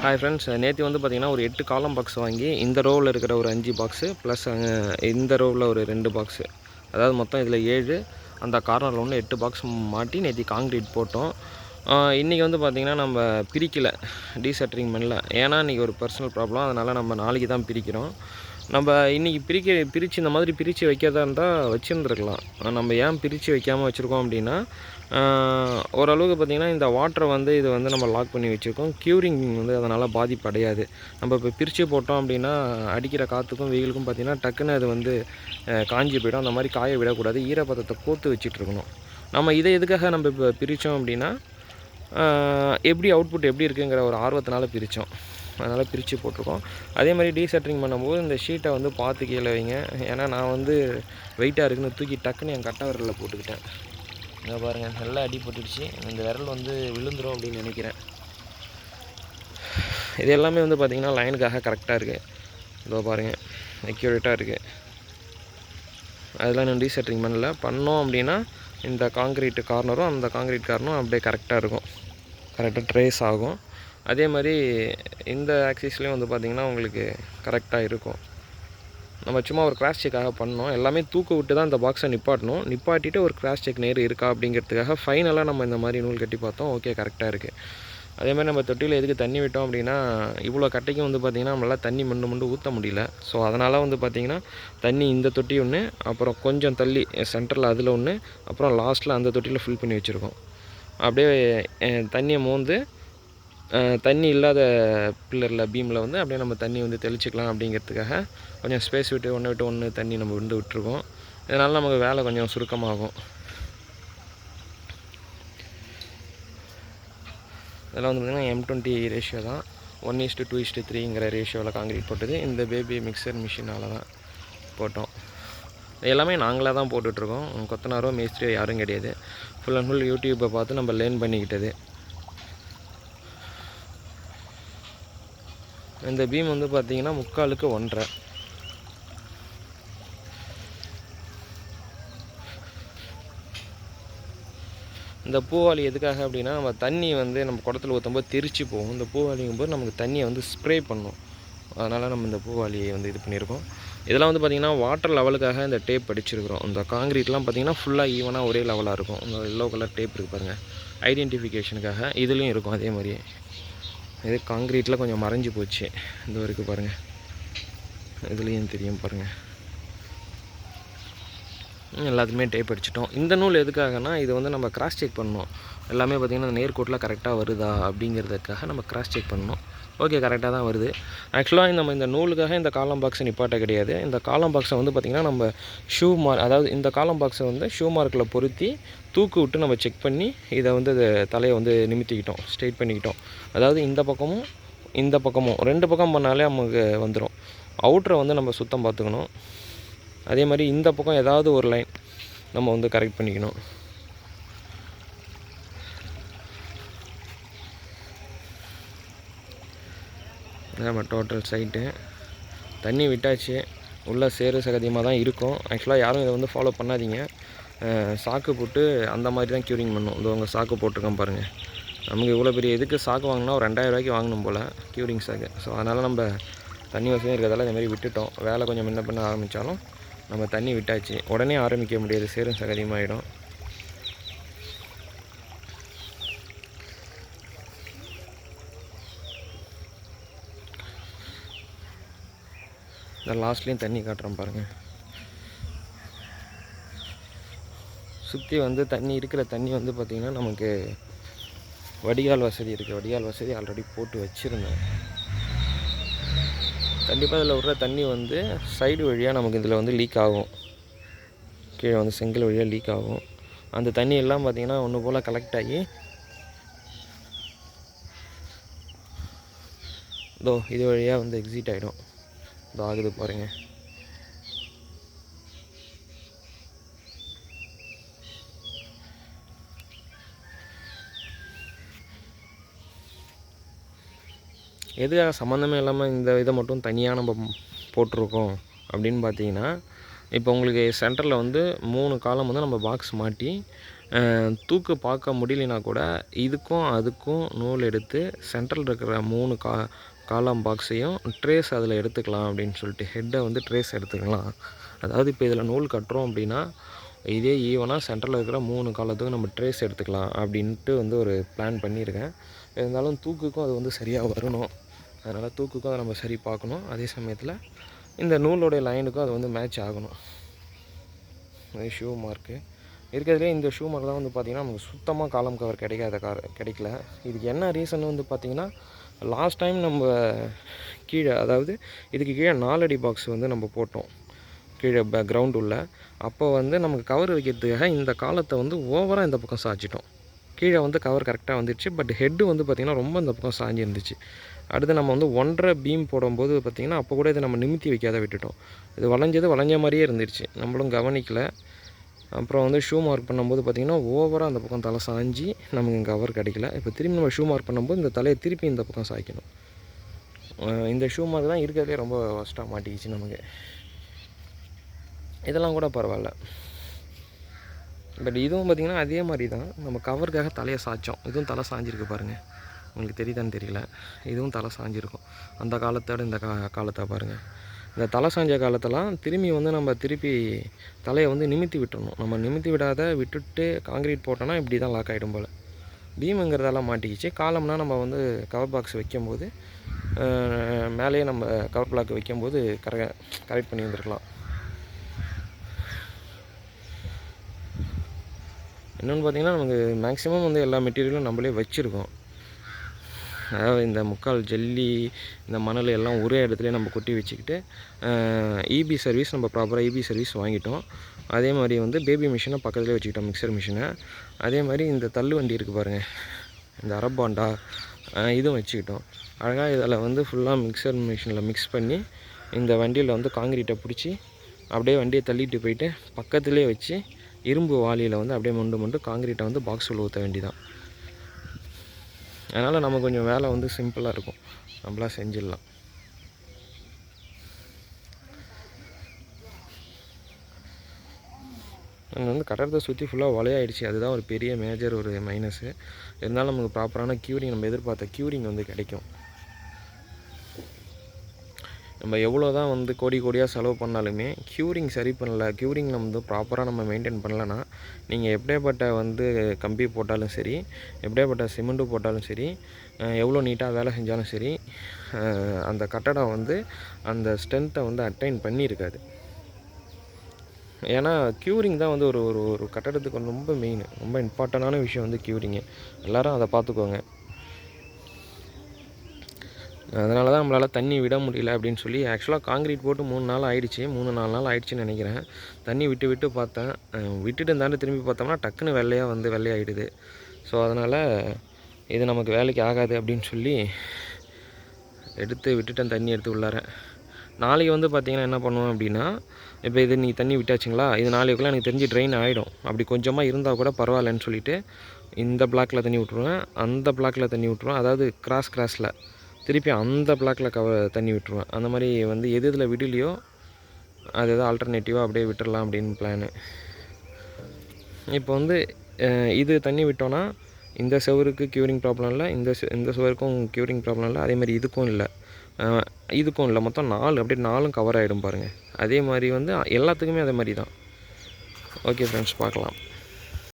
Hi friends, நேற்று வந்து பார்த்திங்கன்னா ஒரு 8 காலம் பாக்ஸ் வாங்கி இந்த ரோவில் இருக்கிற ஒரு 5 பாக்ஸு ப்ளஸ் இந்த ரோவில் ஒரு 2 பாக்ஸு, அதாவது மொத்தம் இதில் 7, அந்த கார்னரில் ஒன்று 8 பாக்ஸ் மாட்டி நேற்று காங்க்ரீட் போட்டோம். இன்றைக்கி வந்து பார்த்திங்கன்னா நம்ம பிரிக்கலை, டீசெட்ரிங் பண்ணல. ஏன்னா இன்றைக்கி ஒரு பர்சனல் ப்ராப்ளம், அதனால் நம்ம நாளைக்கு தான் பிரிக்கிறோம். நம்ம இன்றைக்கி பிரித்து இந்த மாதிரி பிரித்து வைக்கிறதா இருந்தால் வச்சுருந்துருக்கலாம். நம்ம ஏன் பிரித்து வைக்காமல் வச்சுருக்கோம் அப்படின்னா, ஓரளவுக்கு பார்த்திங்கன்னா இந்த வாட்டரை வந்து இது வந்து நம்ம லாக் பண்ணி வச்சுருக்கோம். க்யூரிங் வந்து அதனால் பாதிப்பு அடையாது. நம்ம இப்போ பிரித்து போட்டோம் அப்படின்னா அடிக்கிற காற்றுக்கும் வெயிலுக்கும் பார்த்திங்கன்னா டக்குன்னு அது வந்து காஞ்சி போய்டும். அந்த மாதிரி காய விடக்கூடாது, ஈரப்பதத்தை கோர்த்து வச்சுட்ருக்கணும். நம்ம இதை எதுக்காக நம்ம இப்போ பிரித்தோம் அப்படின்னா, எப்படி அவுட்புட் எப்படி இருக்குங்கிற ஒரு ஆர்வத்தினால பிரித்தோம். அதனால் பிரித்து போட்டிருக்கோம். அதே மாதிரி டீசெட்ரிங் பண்ணும்போது இந்த ஷீட்டை வந்து பார்த்து கீழே வைங்க. ஏன்னா நான் வந்து வெயிட்டாக இருக்குன்னு தூக்கி டக்குன்னு என் கட்டை விரலில் போட்டுக்கிட்டேன். இங்கே பாருங்கள், நல்லா அடிபட்டுடுச்சு. இந்த விரல் வந்து விழுந்துடும் அப்படின்னு நினைக்கிறேன். இது எல்லாமே வந்து பார்த்திங்கன்னா லைனுக்காக கரெக்டாக இருக்குது. இதோ பாருங்கள், அக்யூரேட்டாக இருக்குது. அதெல்லாம் இன்னும் டீசெட்ரிங் பண்ணோம் அப்படின்னா இந்த காங்க்ரீட் கார்னரும் அந்த காங்க்ரீட் கார்னரும் அப்படியே கரெக்டாக இருக்கும், கரெக்டாக ட்ரேஸ் ஆகும். அதே மாதிரி இந்த ஆக்சிஸ்லேயும் வந்து பார்த்திங்கன்னா உங்களுக்கு கரெக்டாக இருக்கும். நம்ம சும்மா ஒரு கிராஸ் செக்காக பண்ணோம். எல்லாமே தூக்க விட்டு தான் இந்த பாக்ஸை நிப்பாட்டணும். நிப்பாட்டிட்டு ஒரு கிராஸ் செக் நேர் இருக்கா அப்படிங்கிறதுக்காக ஃபைனலாக நம்ம இந்த மாதிரி நூல் கட்டி பார்த்தோம். ஓகே, கரெக்டாக இருக்குது. அதே மாதிரி நம்ம தொட்டியில் எதுக்கு தண்ணி விட்டோம் அப்படின்னா, இவ்வளோ கட்டைக்கும் வந்து பார்த்திங்கன்னா நம்மளால் தண்ணி மண்டு ஊற்ற முடியல. ஸோ அதனால் வந்து பார்த்திங்கன்னா தண்ணி இந்த தொட்டி ஒன்று, அப்புறம் கொஞ்சம் தள்ளி சென்டரில் அதில் ஒன்று, அப்புறம் லாஸ்ட்டில் அந்த தொட்டியில் ஃபில் பண்ணி வச்சுருக்கோம். அப்படியே தண்ணியை மோந்து தண்ணி இல்லாத பில்லரில் பீமில் வந்து அப்படியே நம்ம தண்ணி வந்து தெளிச்சிக்கலாம் அப்படிங்கிறதுக்காக கொஞ்சம் ஸ்பேஸ் விட்டு ஒன்று தண்ணி நம்ம விட்டுருக்கோம். இதனால் நமக்கு வேலை கொஞ்சம் சுருக்கமாகும். இதெல்லாம் வந்து பார்த்திங்கன்னா M20 ரேஷியோ தான், 1:2:3ங்கிற ரேஷியோவில் காங்கிரீட் போட்டது. இந்த பேபி மிக்சர் மிஷினால் தான் போட்டோம். எல்லாமே நாங்களாக தான் போட்டுட்ருக்கோம். கொத்தனாரோ மேஸ்திரியோ யாரும் கிடையாது. ஃபுல் அண்ட் ஃபுல் யூடியூப்பை பார்த்து நம்ம லேர்ன் பண்ணிக்கிட்டது. இந்த பீம் வந்து பார்த்திங்கன்னா 3/4க்கு 1.5. இந்த பூவாளி எதுக்காக அப்படின்னா, நம்ம தண்ணி வந்து நம்ம குடத்தில் ஊற்றும்போது தெரிச்சு போகும். இந்த பூவாளிங்கும்போது நமக்கு தண்ணியை வந்து ஸ்ப்ரே பண்ணும். அதனால் நம்ம இந்த பூவாளியை வந்து இது பண்ணியிருக்கோம். இதெல்லாம் வந்து பார்த்திங்கன்னா வாட்டர் லெவலுக்காக இந்த டேப் அடிச்சிருக்கிறோம். இந்த காங்கிரீட்லாம் பார்த்திங்கன்னா ஃபுல்லாக ஈவனாக ஒரே லெவலாக இருக்கும். இந்த எல்லோ கலர் டேப் இருக்குது பாருங்கள், ஐடென்டிஃபிகேஷனுக்காக. இதுலேயும் இருக்கும் அதே மாதிரியே. இது காங்கிரீட்டில் கொஞ்சம் மறைஞ்சி போச்சு. இந்த வரைக்கும் பாருங்கள், இதுலேயும் தெரியும் பாருங்கள். எல்லாத்துக்குமே டேப் அடிச்சிட்டோம். இந்த நூல் எதுக்காகனா, இது வந்து நம்ம கிராஸ் செக் பண்ணணும். எல்லாமே பார்த்திங்கன்னா நேர்கோட்டில் கரெக்டாக வருதா அப்படிங்கிறதுக்காக நம்ம கிராஸ் செக் பண்ணணும். ஓகே, கரெக்டாக தான் வருது. ஆக்சுவலாக நம்ம இந்த நூலுக்காக இந்த காலம் பாக்ஸை நிப்பாட்ட கிடையாது. இந்த காலம் பாக்ஸை வந்து பார்த்திங்கன்னா நம்ம ஷூ மார்க், அதாவது இந்த காலம் பாக்ஸை வந்து ஷூ மார்க்கில் பொருத்தி தூக்கு விட்டு நம்ம செக் பண்ணி இதை வந்து தலையை வந்து நிமித்திக்கிட்டோம், ஸ்ட்ரெயிட் பண்ணிக்கிட்டோம். அதாவது இந்த பக்கமும் இந்த பக்கமும் 2 பக்கம் பண்ணாலே நமக்கு வந்துடும். அவுட்ரை வந்து நம்ம சுத்தம் பார்த்துக்கணும். அதே மாதிரி இந்த பக்கம் ஏதாவது ஒரு லைன் நம்ம வந்து கரெக்ட் பண்ணிக்கணும். நம்ம டோட்டல் சைட்டு தண்ணி விட்டாச்சு. உள்ளே சேறு சகதியமாக தான் இருக்கும். ஆக்சுவலாக யாரும் இதை வந்து ஃபாலோ பண்ணாதீங்க. சாக்கு போட்டு அந்த மாதிரி தான் க்யூரிங் பண்ணணும். இது உங்கள் சாக்கு போட்டிருக்கோம் பாருங்கள். நமக்கு இவ்வளோ பெரிய இதுக்கு சாக்கு வாங்கினா ஒரு 2000 ரூபாய்க்கு வாங்கணும் போல், க்யூரிங் சாக்கு. ஸோ அதனால் நம்ம தண்ணி வசதியும் இருக்கிறதால இதுமாதிரி விட்டுட்டோம். வேலை கொஞ்சம் முன்ன பண்ண ஆரம்பித்தாலும் நம்ம தண்ணி விட்டாச்சு. உடனே ஆரம்பிக்க முடியாது, சேரும் சகதியமாகிடும். இந்த லாஸ்ட்லேயும் தண்ணி காட்டுறோம் பாருங்கள். சுற்றி வந்து தண்ணி இருக்கிற தண்ணி வந்து பார்த்திங்கன்னா நமக்கு வடிகால் வசதி இருக்குது. வடிகால் வசதி ஆல்ரெடி போட்டு வச்சுருந்தேன். கண்டிப்பாக இதில் விடுற தண்ணி வந்து சைடு வழியாக நமக்கு இதில் வந்து லீக் ஆகும். கீழே வந்து செங்கல் வழியாக லீக் ஆகும். அந்த தண்ணி எல்லாம் பார்த்திங்கன்னா ஒன்று போல் கலெக்ட் ஆகி இதோ இது வழியாக வந்து எக்ஸிட் ஆகிடும். இதோ ஆகுது பாருங்கள். எதுக்காக சம்மந்தமே இல்லாமல் இந்த இதை மட்டும் தனியாக நம்ம போட்டிருக்கோம் அப்படின்னு பார்த்தீங்கன்னா, இப்போ உங்களுக்கு சென்டரில் வந்து 3 காலம் வந்து நம்ம பாக்ஸ் மாட்டி தூக்கு பார்க்க முடியலனா கூட இதுக்கும் அதுக்கும் நூல் எடுத்து சென்ட்ரல் இருக்கிற 3 காலம் பாக்ஸையும் ட்ரேஸ் அதில் எடுத்துக்கலாம் அப்படின்னு சொல்லிட்டு ஹெட்டை வந்து ட்ரேஸ் எடுத்துக்கலாம். அதாவது இப்போ இதில் நூல் கட்டுறோம் அப்படின்னா இதே ஈவனாக சென்ட்ரலில் இருக்கிற 3 காலத்துக்கும் நம்ம ட்ரேஸ் எடுத்துக்கலாம் அப்படின்ட்டு வந்து ஒரு பிளான் பண்ணியிருக்கேன். இருந்தாலும் தூக்குக்கும் அது வந்து சரியாக வரணும். அதனால் தூக்குக்கும் அதை நம்ம சரி பார்க்கணும். அதே சமயத்தில் இந்த நூலோடைய லைனுக்கும் அது வந்து மேட்ச் ஆகணும். அது ஷூ மார்க்கு இருக்கிறதுலே இந்த ஷூ மார்க் தான் வந்து பார்த்திங்கன்னா நமக்கு சுத்தமாக காலம் கவர் கிடைக்கல. இதுக்கு என்ன ரீசன் வந்து பார்த்திங்கன்னா லாஸ்ட் டைம் நம்ம கீழே, அதாவது இதுக்கு கீழே 4 அடி பாக்ஸ் வந்து நம்ம போட்டோம் கீழே கிரவுண்ட் உள்ள. அப்போ வந்து நமக்கு கவர் வைக்கிறதுக்காக இந்த காலத்தை வந்து ஓவராக இந்த பக்கம் சாய்ச்சிட்டோம். கீழே வந்து கவர் கரெக்டாக வந்துடுச்சு. பட் ஹெட்டு வந்து பார்த்திங்கன்னா ரொம்ப இந்த பக்கம் சாஞ்சி இருந்துச்சு. அடுத்து நம்ம வந்து 1.5 பீம் போடும்போது பார்த்திங்கன்னா அப்போ கூட இதை நம்ம நிமித்தி வைக்காத விட்டுட்டோம். இது வளைஞ்ச மாதிரியே இருந்துச்சு, நம்மளும் கவனிக்கலை. அப்புறம் வந்து ஷூ மார்க் பண்ணும்போது பார்த்திங்கன்னா ஓவராக அந்த பக்கம் தலை சாஞ்சி நமக்கு கவர் கிடைக்கல. இப்போ திரும்பி நம்ம ஷூ மார்க் பண்ணும்போது இந்த தலையை திருப்பி இந்த பக்கம் சாய்க்கணும். இந்த ஷூ மார்க் தான் இருக்கிறதே ரொம்ப ஃபஸ்ட்டாக மாட்டிக்கிச்சு நமக்கு. இதெல்லாம் கூட பரவாயில்ல. பட் இதுவும் பார்த்திங்கன்னா அதே மாதிரி தான் நம்ம கவருக்காக தலையை சாய்ச்சோம். இதுவும் தலை சாஞ்சிருக்கு பாருங்கள், உங்களுக்கு தெரியுதான்னு தெரியல. இதுவும் தலை சாஞ்சிருக்கும். அந்த காலத்தோட இந்த காலத்தை பாருங்கள். இந்த தலை சாஞ்ச காலத்தெல்லாம் திருப்பி தலையை வந்து நிமித்தி விட்டுறணும். நம்ம நிமித்தி விட்டுட்டு காங்கிரீட் போட்டோன்னா இப்படி தான் லாக் ஆகிடும் போல். பீமுங்கிறதெல்லாம் மாட்டிக்கிச்சு. காலம்னா நம்ம வந்து கவர் பாக்ஸ் வைக்கும்போது மேலேயே நம்ம கவர் பிளாக் வைக்கும்போது கரெக்ட் பண்ணி வந்துருக்கலாம். இன்னொன்று பார்த்திங்கன்னா நமக்கு மேக்ஸிமம் வந்து எல்லா மெட்டீரியலும் நம்மளே வச்சுருக்கோம். அதாவது இந்த முக்கால் ஜல்லி, இந்த மணல் எல்லாம் ஒரே இடத்துல நம்ம கொட்டி வச்சுக்கிட்டு இபி சர்வீஸ் நம்ம ப்ராப்பராக இபி சர்வீஸ் வாங்கிட்டோம். அதே மாதிரி வந்து பேபி மிஷினை பக்கத்துலேயே வச்சுக்கிட்டோம், மிக்சர் மிஷினை. அதே மாதிரி இந்த தள்ளு வண்டி இருக்குது பாருங்கள், இந்த அரப்பாண்டா, இதுவும் வச்சுக்கிட்டோம். அழகாக இதில் வந்து ஃபுல்லாக மிக்சர் மிஷினில் மிக்ஸ் பண்ணி இந்த வண்டியில் வந்து காங்கிரீட்டை பிடிச்சி அப்படியே வண்டியை தள்ளிட்டு போயிட்டு பக்கத்துலேயே வச்சு இரும்பு வாளியில் வந்து அப்படியே மொண்டு காங்கிரீட்டை வந்து பாக்ஸ் உள்ள ஊற்ற வேண்டிதான். அதனால் நம்ம கொஞ்சம் வேலை வந்து சிம்பிளாக இருக்கும், நம்மளாக செஞ்சிடலாம். நாங்கள் வந்து கட்டடத்தை சுற்றி ஃபுல்லாக வலையாயிடுச்சு. அதுதான் ஒரு பெரிய மேஜர் ஒரு மைனஸு. இருந்தாலும் நமக்கு ப்ராப்பரான க்யூரிங், நம்ம எதிர்பார்த்த க்யூரிங் வந்து கிடைக்கும். நம்ம எவ்வளோ தான் வந்து கோடியாக செலவு பண்ணாலுமே க்யூரிங் சரி பண்ணல, க்யூரிங் நம்ம வந்து ப்ராப்பராக நம்ம மெயின்டைன் பண்ணலன்னா நீங்கள் எப்படியாப்பட்ட வந்து கம்பி போட்டாலும் சரி, எப்படியாப்பட்ட சிமெண்ட்டு போட்டாலும் சரி, எவ்வளோ நீட்டாக வேலை செஞ்சாலும் சரி, அந்த கட்டடம் வந்து அந்த ஸ்ட்ரென்த்தை வந்து அட்டைன் பண்ணியிருக்காது. ஏன்னா க்யூரிங் தான் வந்து ஒரு ஒரு கட்டடத்துக்கு ரொம்ப மெயின், ரொம்ப இம்பார்ட்டண்டான விஷயம் வந்து க்யூரிங்கு. எல்லோரும் அதை பார்த்துக்கோங்க. அதனால தான் நம்மளால் தண்ணி விட முடியல அப்படின்னு சொல்லி, ஆக்சுவலாக காங்கிரீட் போட்டு 3-4 நாள் ஆயிடுச்சுன்னு நினைக்கிறேன். தண்ணி விட்டு பார்த்தேன், விட்டுட்டு இருந்தாலும் திரும்பி பார்த்தோம்னா டக்குன்னு வெள்ளையாகிடுது. ஸோ அதனால் இது நமக்கு வேலைக்கு ஆகாது அப்படின்னு சொல்லி விட்டுட்டேன் தண்ணி எடுத்து உள்ளார. நாளைக்கு வந்து பார்த்திங்கன்னா என்ன பண்ணுவேன் அப்படின்னா, இப்போ இது நீ தண்ணி விட்டாச்சுங்களா, இது நாளைக்குள்ளே எனக்கு தெரிஞ்சு ட்ரெயின் ஆகிடும். அப்படி கொஞ்சமாக இருந்தால் கூட பரவாயில்லன்னு சொல்லிவிட்டு இந்த பிளாக்கில் தண்ணி விட்ருவேன், அந்த பிளாக்கில் தண்ணி விட்ருவேன். அதாவது கிராஸில் திருப்பி அந்த பிளாக்கில் தண்ணி விட்டுருவேன். அந்த மாதிரி வந்து எதில் விடலையோ அது எதாவது ஆல்டர்னேட்டிவாக அப்படியே விட்டுடலாம் அப்படின்னு பிளானு. இப்போ வந்து இது தண்ணி விட்டோன்னா இந்த செவருக்கு க்யூரிங் ப்ராப்ளம் இல்லை, இந்த செவருக்கும் க்யூரிங் ப்ராப்ளம் இல்லை, அதே மாதிரி இதுக்கும் இல்லை, மொத்தம் 4 அப்படியே 4 கவர் ஆகிடும் பாருங்கள். அதே மாதிரி வந்து எல்லாத்துக்குமே அதே மாதிரி தான். ஓகே ஃப்ரெண்ட்ஸ், பார்க்கலாம்.